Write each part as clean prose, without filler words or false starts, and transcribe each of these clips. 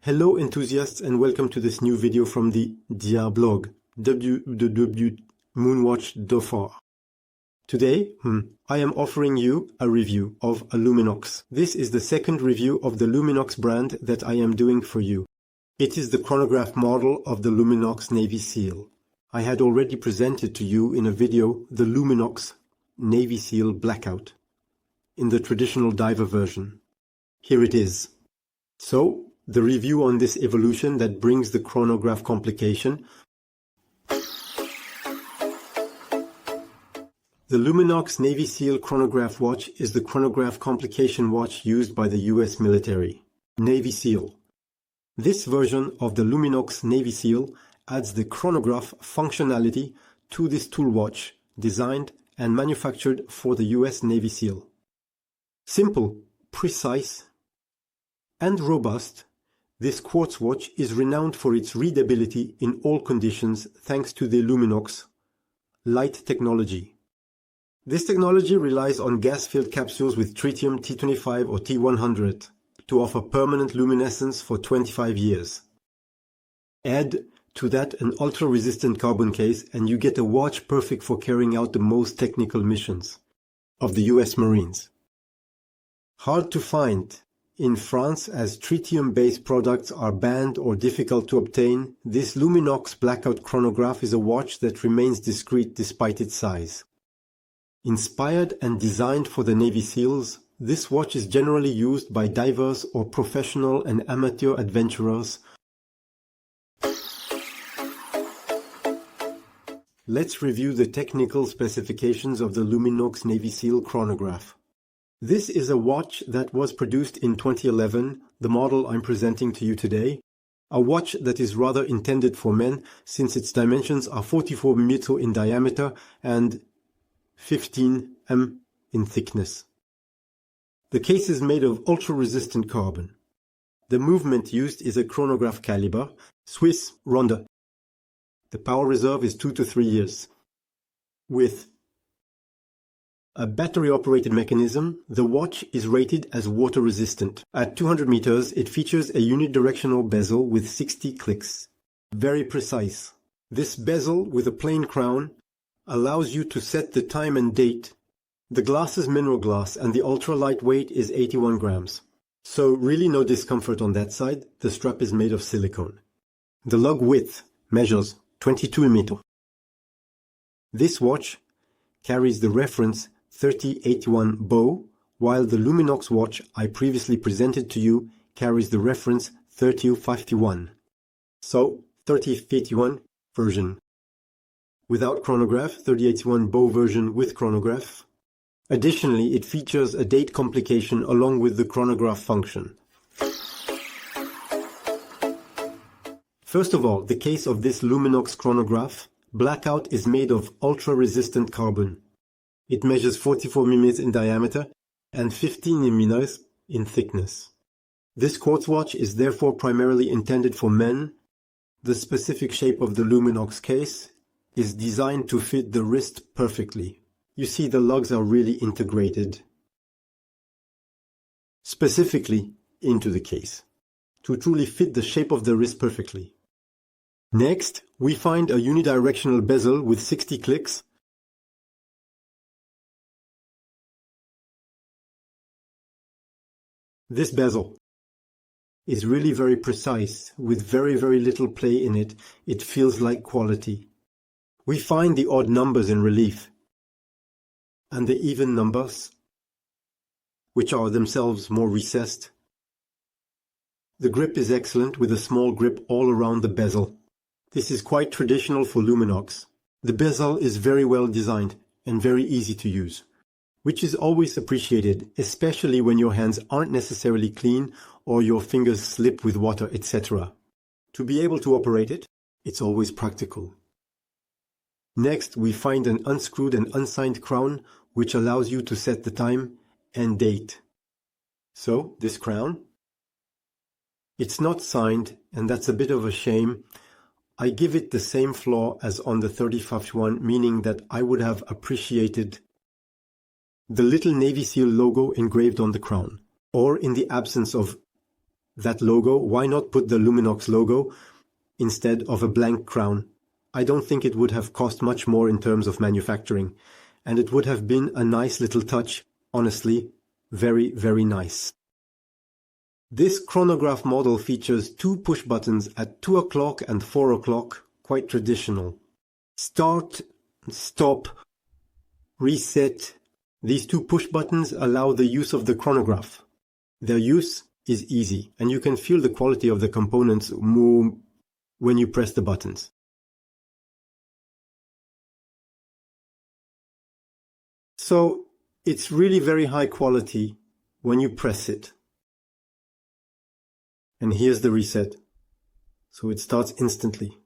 Hello enthusiasts and welcome to this new video from the DR blog, www.moonwatch.fr. Today, I am offering you a review of a Luminox. This is the second review of the Luminox brand that I am doing for you. It is the chronograph model of the Luminox Navy Seal. I had already presented to you in a video the Luminox Navy Seal BlackOut in the traditional diver version. Here it is. So, the review on this evolution that brings the chronograph complication. The Luminox Navy Seal Chronograph watch is the chronograph complication watch used by the US military, Navy SEAL. This version of the Luminox Navy Seal adds the chronograph functionality to this tool watch, designed and manufactured for the US Navy SEAL. Simple, precise, and robust, this quartz watch is renowned for its readability in all conditions thanks to the Luminox Light technology. This technology relies on gas-filled capsules with tritium T25 or T100 to offer permanent luminescence for 25 years. Add to that an ultra-resistant carbon case and you get a watch perfect for carrying out the most technical missions of the US Marines. Hard to find in France, as tritium-based products are banned or difficult to obtain, this Luminox BlackOut chronograph is a watch that remains discreet despite its size. Inspired and designed for the Navy SEALs, this watch is generally used by divers or professional and amateur adventurers. Let's review the technical specifications of the Luminox Navy Seal chronograph. This is a watch that was produced in 2011, the model I'm presenting to you today. A watch that is rather intended for men since its dimensions are 44 mm in diameter and 15 mm in thickness. The case is made of ultra-resistant carbon. The movement used is a chronograph caliber, Swiss Ronde. The power reserve is 2 to 3 years. With a battery-operated mechanism, the watch is rated as water-resistant. At 200 meters, it features a unidirectional bezel with 60 clicks. Very precise. This bezel with a plain crown allows you to set the time and date. The glass is mineral glass and the ultra-light weight is 81 grams. So really no discomfort on that side. The strap is made of silicone. The lug width measures 22 mm. This watch carries the reference 3081 bow, while the Luminox watch I previously presented to you carries the reference 3051. So, 3051 version without chronograph, 3081 bow version with chronograph. Additionally, it features a date complication along with the chronograph function. First of all, the case of this Luminox chronograph BlackOut is made of ultra-resistant carbon. It measures 44 mm in diameter and 15 mm in thickness. This quartz watch is therefore primarily intended for men. The specific shape of the Luminox case is designed to fit the wrist perfectly. You see, the lugs are really integrated specifically into the case to truly fit the shape of the wrist perfectly. Next, we find a unidirectional bezel with 60 clicks. This bezel is really very precise, with very little play in it. It feels like quality. We find the odd numbers in relief, and the even numbers, which are themselves more recessed. The grip is excellent, with a small grip all around the bezel. This is quite traditional for Luminox. The bezel is very well designed and very easy to use, which is always appreciated, especially when your hands aren't necessarily clean or your fingers slip with water, etc. To be able to operate it, it's always practical. Next, we find an unscrewed and unsigned crown, which allows you to set the time and date. So, this crown, it's not signed, and that's a bit of a shame. I give it the same flaw as on the 3051, meaning that I would have appreciated the little Navy SEAL logo engraved on the crown, or in the absence of that logo, why not put the Luminox logo instead of a blank crown? I don't think it would have cost much more in terms of manufacturing, and it would have been a nice little touch, honestly, very, very nice. This chronograph model features 2 push buttons at 2 o'clock and 4 o'clock, quite traditional. Start, stop, reset. These 2 push buttons allow the use of the chronograph. Their use is easy, and you can feel the quality of the components more when you press the buttons. So it's really very high quality when you press it. And here's the reset. So it starts instantly.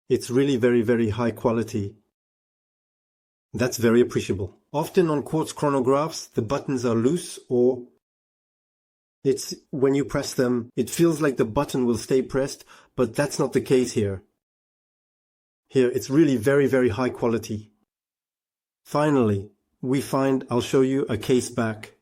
It's really very, very high quality. That's very appreciable. Often on quartz chronographs, the buttons are loose, or when you press them, it feels like the button will stay pressed, but that's not the case here. Here, it's really very, very high quality. Finally, I'll show you a case back.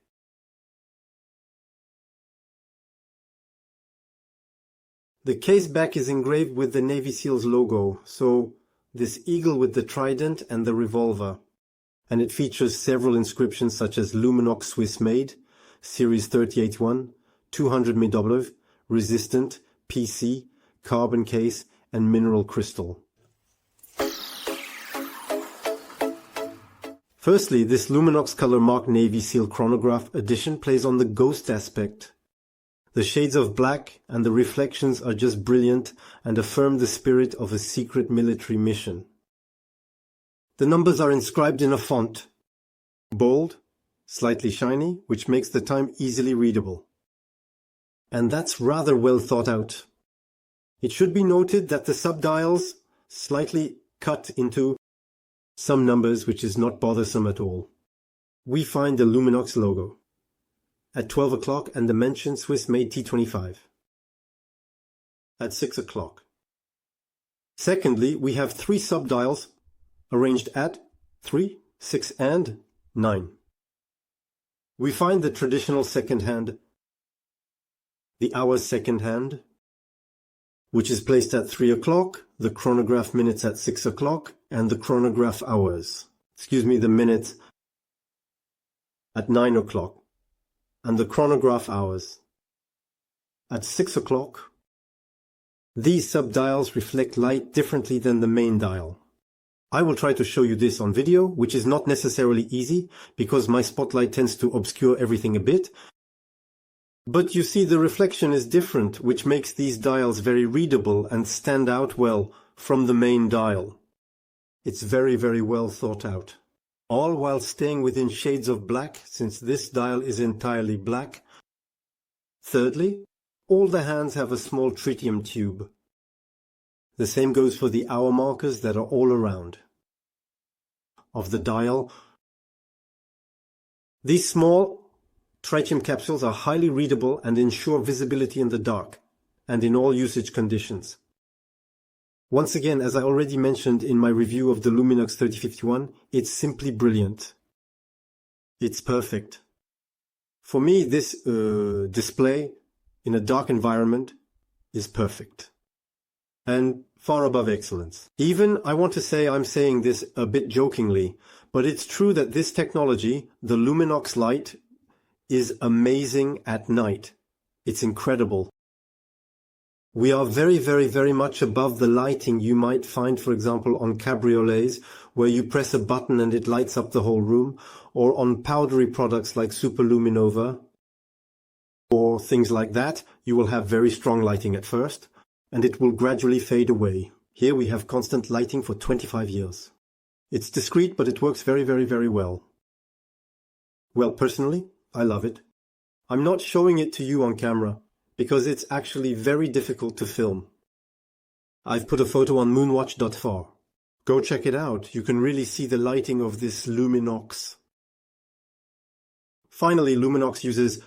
The case back is engraved with the Navy SEAL's logo, so this eagle with the trident and the revolver. And it features several inscriptions such as Luminox Swiss made, Series 381, 200 MW, resistant, PC, carbon case, and mineral crystal. Firstly, this Luminox Color Mark Navy Seal Chronograph edition plays on the ghost aspect. The shades of black and the reflections are just brilliant and affirm the spirit of a secret military mission. The numbers are inscribed in a font, bold, slightly shiny, which makes the time easily readable. And that's rather well thought out. It should be noted that the subdials slightly cut into some numbers, which is not bothersome at all. We find the Luminox logo at 12 o'clock and the mentioned Swiss made T25 at 6 o'clock. Secondly, we have 3 subdials arranged at 3, 6 and 9. We find the traditional second hand, the hour's second hand, which is placed at 3 o'clock, the chronograph minutes at 6 o'clock, and the chronograph hours, the minutes at 9 o'clock, and the chronograph hours at 6 o'clock. These subdials reflect light differently than the main dial. I will try to show you this on video, which is not necessarily easy because my spotlight tends to obscure everything a bit. But you see the reflection is different, which makes these dials very readable and stand out well from the main dial. It's very, very well thought out. All while staying within shades of black, since this dial is entirely black. Thirdly, all the hands have a small tritium tube. The same goes for the hour markers that are all around of the dial. These small tritium capsules are highly readable and ensure visibility in the dark and in all usage conditions. Once again, as I already mentioned in my review of the Luminox 3051, it's simply brilliant. It's perfect. For me, this display in a dark environment is perfect and far above excellence. Even, I want to say I'm saying this a bit jokingly, but it's true that this technology, the Luminox Light, is amazing at night. It's incredible. We are very, very, very much above the lighting you might find, for example, on cabriolets, where you press a button and it lights up the whole room, or on powdery products like Superluminova, or things like that. You will have very strong lighting at first, and it will gradually fade away. Here we have constant lighting for 25 years. It's discreet, but it works very, very, very well. Well, personally, I love it. I'm not showing it to you on camera, because it's actually very difficult to film. I've put a photo on moonwatch.fr. Go check it out. You can really see the lighting of this Luminox. Finally, Luminox uses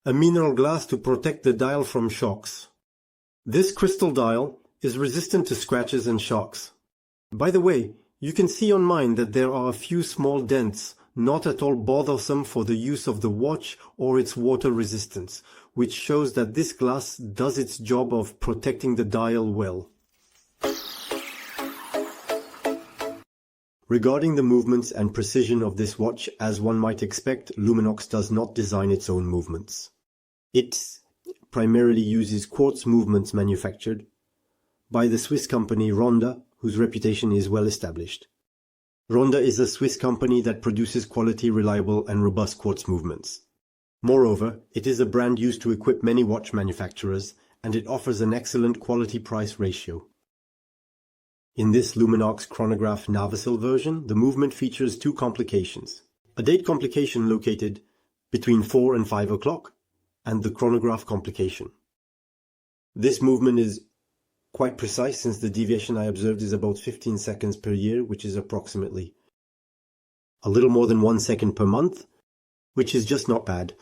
a mineral glass to protect the dial from shocks. This crystal dial is resistant to scratches and shocks. By the way, you can see on mine that there are a few small dents, not at all bothersome for the use of the watch or its water resistance, which shows that this glass does its job of protecting the dial well. Regarding the movements and precision of this watch, as one might expect, Luminox does not design its own movements. It primarily uses quartz movements manufactured by the Swiss company Ronda, whose reputation is well established. Ronda is a Swiss company that produces quality, reliable and robust quartz movements. Moreover, it is a brand used to equip many watch manufacturers, and it offers an excellent quality-price ratio. In this Luminox Chronograph Navy Seal version, the movement features two complications. A date complication located between 4 and 5 o'clock, and the chronograph complication. This movement is quite precise, since the deviation I observed is about 15 seconds per year, which is approximately a little more than 1 second per month, which is just not bad.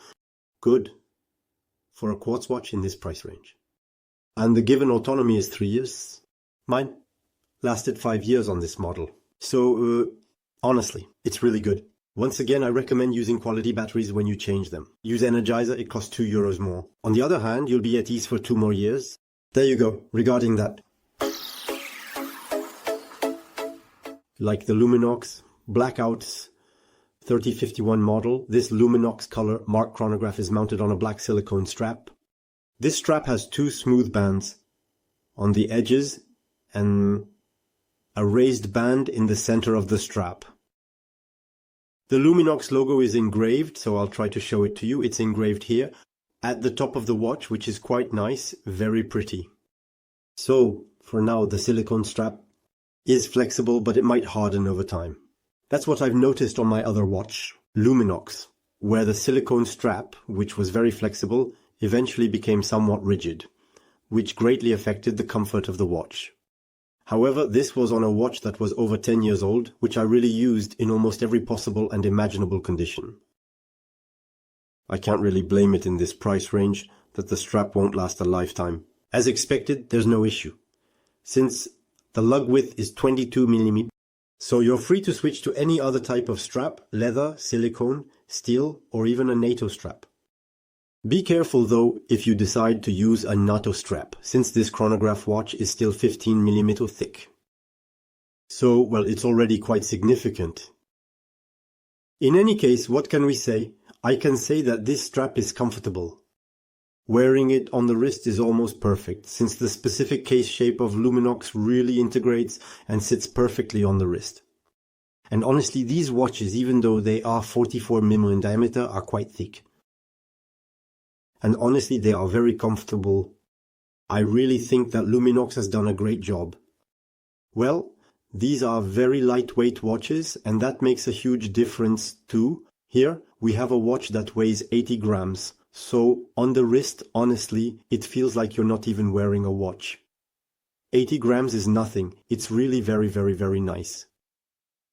Good for a quartz watch in this price range. And the given autonomy is 3 years. Mine lasted 5 years on this model. So, honestly, it's really good. Once again, I recommend using quality batteries when you change them. Use Energizer, it costs €2 more. On the other hand, you'll be at ease for 2 more years. There you go, regarding that. Like the Luminox BlackOut 3051 model, this Luminox color mark chronograph is mounted on a black silicone strap. This strap has 2 smooth bands on the edges and a raised band in the center of the strap. The Luminox logo is engraved, so I'll try to show it to you. It's engraved here at the top of the watch, which is quite nice, very pretty. So, for now, the silicone strap is flexible, but it might harden over time. That's what I've noticed on my other watch, Luminox, where the silicone strap, which was very flexible, eventually became somewhat rigid, which greatly affected the comfort of the watch. However, this was on a watch that was over 10 years old, which I really used in almost every possible and imaginable condition. I can't really blame it in this price range that the strap won't last a lifetime. As expected, there's no issue, since the lug width is 22 mm, so you're free to switch to any other type of strap, leather, silicone, steel, or even a NATO strap. Be careful though if you decide to use a NATO strap, since this chronograph watch is still 15 mm thick. So, well, it's already quite significant. In any case, what can we say? I can say that this strap is comfortable. Wearing it on the wrist is almost perfect, since the specific case shape of Luminox really integrates and sits perfectly on the wrist. And honestly, these watches, even though they are 44 mm in diameter, are quite thick. And honestly, they are very comfortable. I really think that Luminox has done a great job. Well, these are very lightweight watches, and that makes a huge difference too. Here, we have a watch that weighs 80 grams. So, on the wrist, honestly, it feels like you're not even wearing a watch. 80 grams is nothing. It's really very, very, very nice.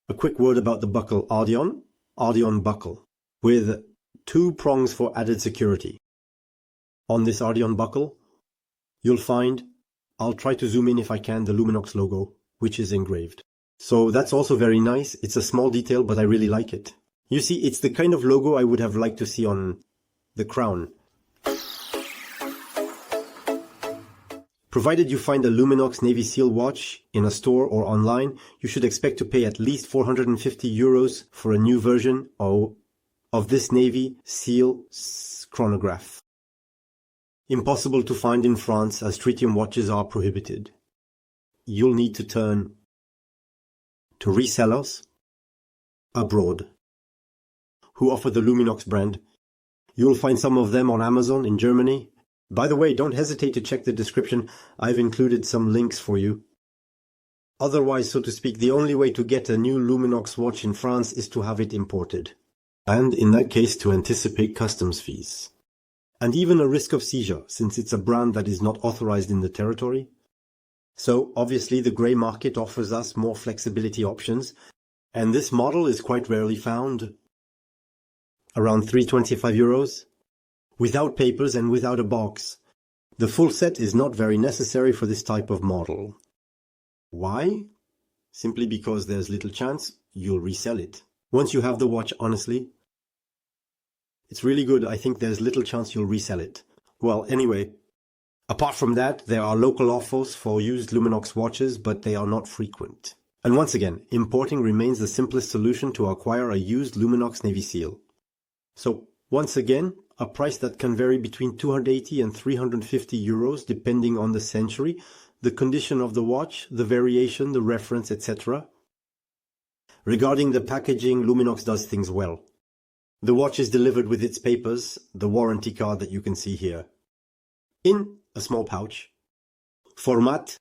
A quick word about the buckle Ardion buckle, with 2 prongs for added security. On this Ardion buckle, you'll find, I'll try to zoom in if I can, the Luminox logo, which is engraved. So that's also very nice. It's a small detail, but I really like it. You see, it's the kind of logo I would have liked to see on the crown. Provided you find a Luminox Navy Seal watch in a store or online, you should expect to pay at least €450 for a new version of this Navy Seal chronograph. Impossible to find in France, as tritium watches are prohibited. You'll need to turn to resellers abroad who offer the Luminox brand. You'll find some of them on Amazon in Germany. By the way, don't hesitate to check the description. I've included some links for you. Otherwise, so to speak, the only way to get a new Luminox watch in France is to have it imported. And in that case, to anticipate customs fees. And even a risk of seizure, since it's a brand that is not authorized in the territory. So, obviously, the grey market offers us more flexibility options, and this model is quite rarely found. Around €325, without papers and without a box. The full set is not very necessary for this type of model. Why? Simply because there's little chance you'll resell it. Once you have the watch, honestly, it's really good. I think there's little chance you'll resell it. Well, anyway, apart from that, there are local offers for used Luminox watches, but they are not frequent. And once again, importing remains the simplest solution to acquire a used Luminox Navy Seal. So, once again, a price that can vary between 280 and 350 euros depending on the century, the condition of the watch, the variation, the reference, etc. Regarding the packaging, Luminox does things well. The watch is delivered with its papers, the warranty card that you can see here, in a small pouch. Format,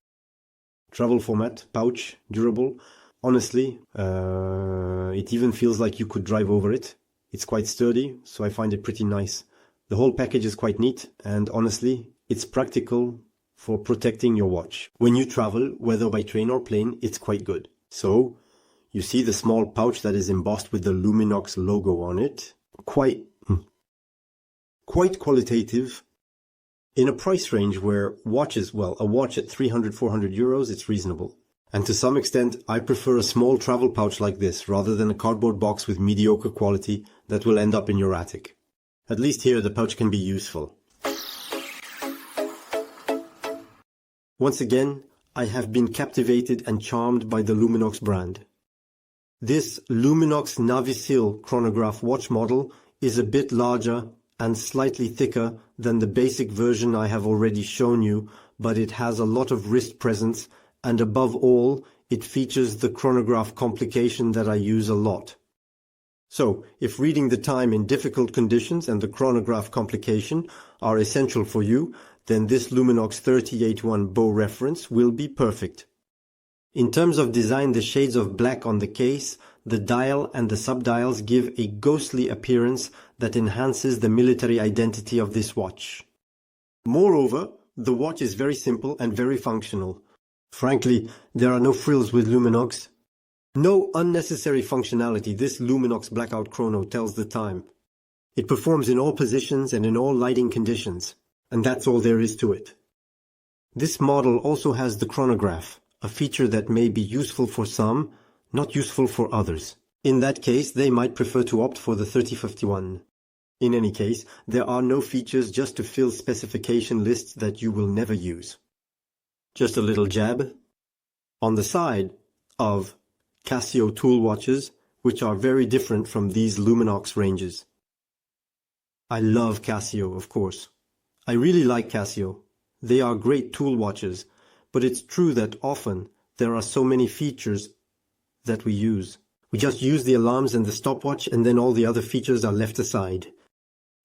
travel format, pouch, durable. Honestly, it even feels like you could drive over it. It's quite sturdy, so I find it pretty nice. The whole package is quite neat, and honestly, it's practical for protecting your watch. When you travel, whether by train or plane, it's quite good. So, you see the small pouch that is embossed with the Luminox logo on it. Quite qualitative. In a price range where watches, well, a watch at 300-400 euros, it's reasonable. And to some extent, I prefer a small travel pouch like this rather than a cardboard box with mediocre quality that will end up in your attic. At least here the pouch can be useful. Once again, I have been captivated and charmed by the Luminox brand. This Luminox Navy Seal Chronograph watch model is a bit larger and slightly thicker than the basic version I have already shown you, but it has a lot of wrist presence, and above all, it features the chronograph complication that I use a lot. So, if reading the time in difficult conditions and the chronograph complication are essential for you, then this Luminox 381 bow reference will be perfect. In terms of design, the shades of black on the case, the dial and the subdials give a ghostly appearance that enhances the military identity of this watch. Moreover, the watch is very simple and very functional. Frankly, there are no frills with Luminox. No unnecessary functionality. This Luminox BlackOut chrono tells the time. It performs in all positions and in all lighting conditions, and that's all there is to it. This model also has the chronograph, a feature that may be useful for some, not useful for others. In that case, they might prefer to opt for the 3051. In any case, there are no features just to fill specification lists that you will never use. Just a little jab on the side of Casio tool watches, which are very different from these Luminox ranges. I love Casio, of course. I really like Casio. They are great tool watches, but it's true that often there are so many features that we use. We just use the alarms and the stopwatch, and then all the other features are left aside.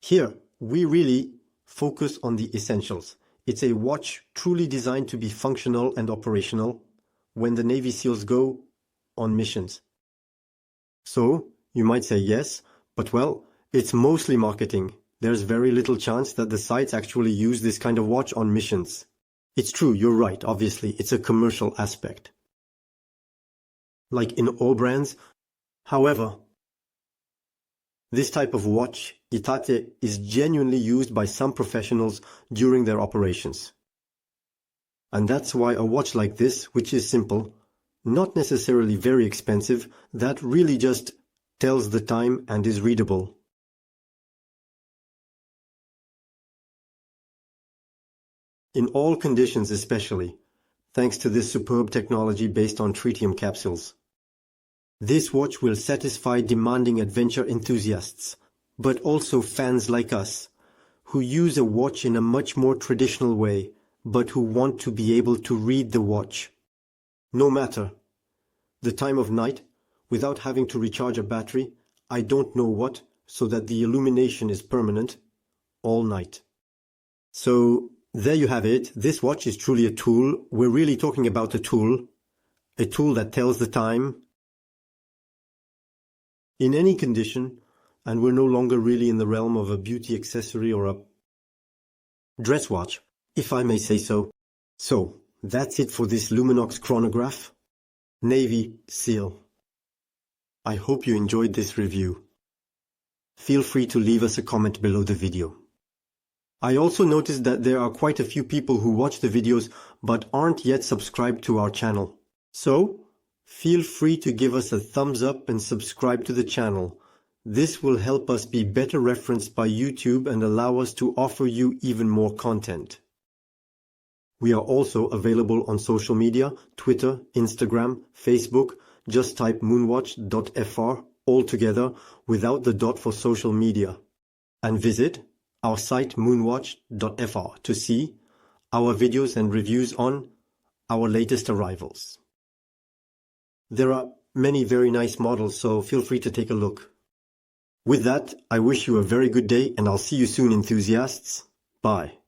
Here, we really focus on the essentials. It's a watch truly designed to be functional and operational when the Navy SEALs go on missions. So, you might say yes, but well, it's mostly marketing. There's very little chance that the sites actually use this kind of watch on missions. It's true, you're right, obviously, it's a commercial aspect. Like in all brands. However, this type of watch, Itate, is genuinely used by some professionals during their operations. And that's why a watch like this, which is simple, not necessarily very expensive, that really just tells the time and is readable. In all conditions especially, thanks to this superb technology based on tritium capsules. This watch will satisfy demanding adventure enthusiasts, but also fans like us, who use a watch in a much more traditional way, but who want to be able to read the watch, no matter the time of night, without having to recharge a battery, I don't know what, so that the illumination is permanent, all night. So, there you have it. This watch is truly a tool. We're really talking about a tool that tells the time in any condition, and we're no longer really in the realm of a beauty accessory or a dress watch, if I may say so. So, that's it for this Luminox Chronograph Navy Seal. I hope you enjoyed this review. Feel free to leave us a comment below the video. I also noticed that there are quite a few people who watch the videos but aren't yet subscribed to our channel. So, Feel free to give us a thumbs up and subscribe to the channel. This will help us be better referenced by YouTube and allow us to offer you even more content. We are also available on social media, Twitter, Instagram, Facebook. Just type moonwatch.fr all together without the dot for social media. And visit our site moonwatch.fr to see our videos and reviews on our latest arrivals. There are many very nice models, so feel free to take a look. With that, I wish you a very good day and I'll see you soon, enthusiasts. Bye.